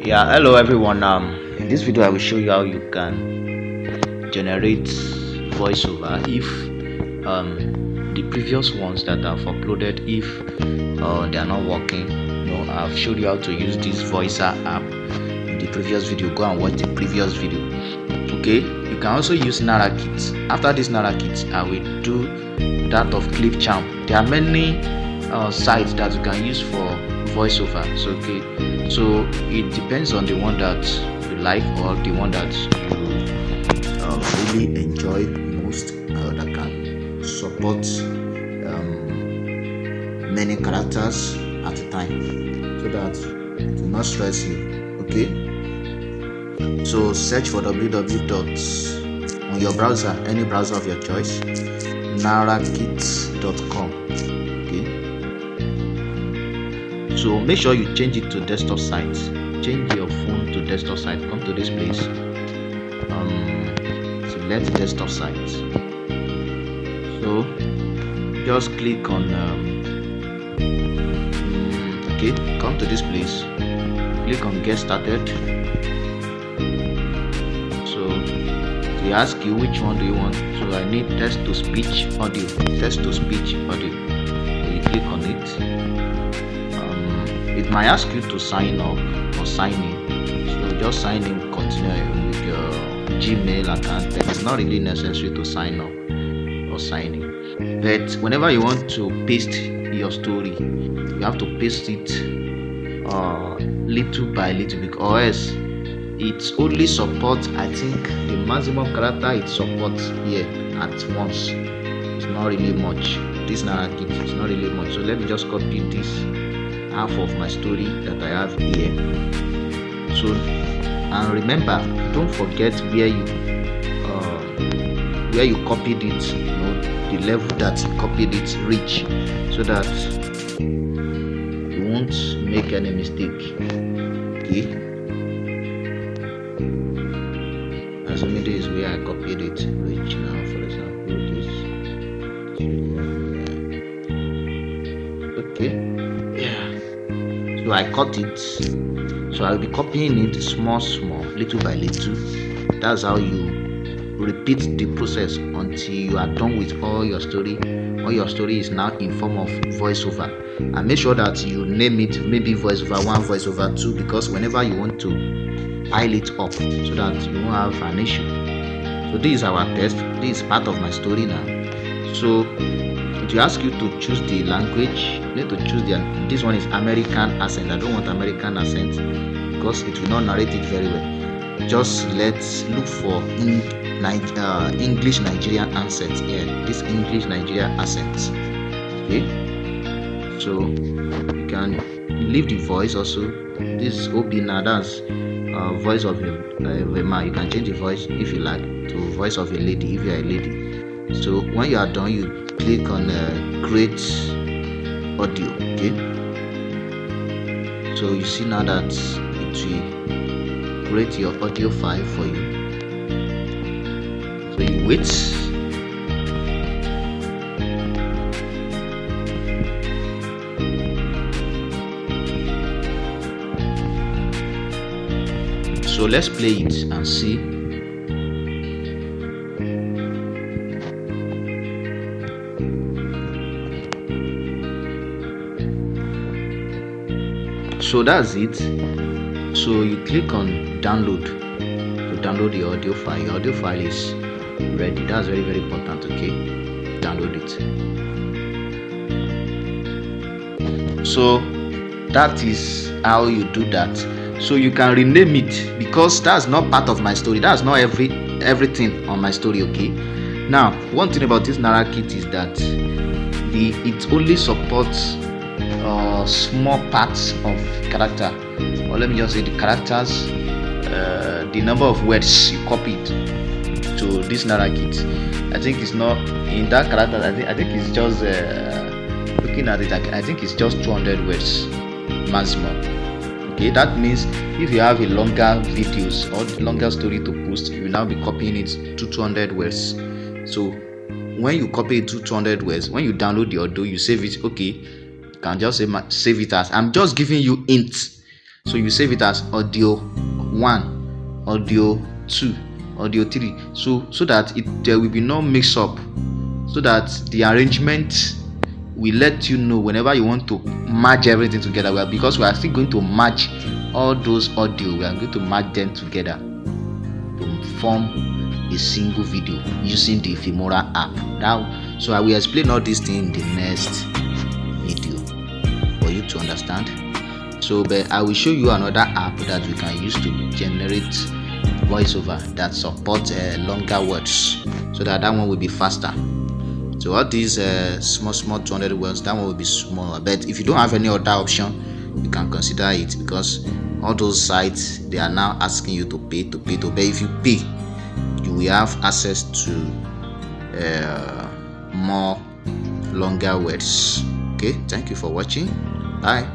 Yeah, hello everyone. In this video I will show you how you can generate voiceover if the previous ones that I've uploaded, if they are not working. I've showed you how to use this voicer app in the previous video. Go and watch the previous video. Okay, you can also use Narakeet. After this Narakeet, I will do that of Clipchamp. There are many sites that you can use for voiceover. So it depends on the one that you like or the one that you really enjoy most, that can support many characters at a time, so that it will not stress you. Okay, so search for www. on your browser, any browser of your choice, narakeet.com. Okay, so make sure you change it to desktop site. Change your phone to desktop site. Come to this place, select desktop site. So just click on okay, come to this place, click on get started. So they ask you which one do you want. So I need text to speech audio. Text to speech audio. So you click on it. It might ask you to sign up or sign in. So just sign in, continue with your Gmail account. Then it's not really necessary to sign up or sign in. But whenever you want to paste your story, you have to paste it little by little, because it only supports, I think, the maximum character it supports here at once. It's not really much. This Narakeet is not really much. So let me just copy this half of my story that I have here. So, and remember, don't forget where you copied it, the level that you copied it reach, so that you won't make any mistake. Okay, assuming this is where I copied it reach. Now, for example, this. Okay, yeah. So I cut it. So I'll be copying it small, little by little. That's how you repeat the process until you are done with all your story. All your story is now in form of voiceover. And make sure that you name it, maybe voiceover 1, voiceover 2, because whenever you want to pile it up, so that you won't have an issue. So this is our test. This is part of my story now. So it will ask you to choose the language. You need to choose this one is American accent. I don't want American accent because it will not narrate it very well. Just let's look for English Nigerian accent here. This English Nigerian accent. Okay, so you can leave the voice also. This is Obina, that's voice of a man. You can change the voice if you like to voice of a lady if you are a lady. So when you are done, you click on create audio. Okay, so you see now that it will create your audio file for you. So you wait. So let's play it and see. So that's it. So you click on download to download the audio file. Your audio file is ready. That's very, very important. Okay, download it. So that is how you do that. So you can rename it, because that's not part of my story. That's not everything on my story. Okay, now one thing about this Narakeet is that it only supports small parts of character, or let me just say the characters, the number of words you copied to this Narakeet. I think it's not in that character. I think it's just looking at it. I think it's just 200 words maximum. Okay, that means if you have a longer videos or longer story to post, you will now be copying it to 200 words. So when you copy it to 200 words, when you download the audio, you save it. Okay, can just say save it as, I'm just giving you hints So you save it as audio 1, audio 2, audio 3, so that there will be no mix up, so that the arrangement will let you know whenever you want to merge everything together. Well, because we are still going to merge all those audio, we are going to merge them together to form a single video using the Filmora app. Now, so I will explain all these things in the next video for you to understand. So, but I will show you another app that you can use to generate voiceover that supports longer words, so that one will be faster. So all these small 200 words, that one will be smaller. But if you don't have any other option, you can consider it, because all those sites, they are now asking you to pay. But if you pay, you will have access to more longer words. Okay, thank you for watching. Bye.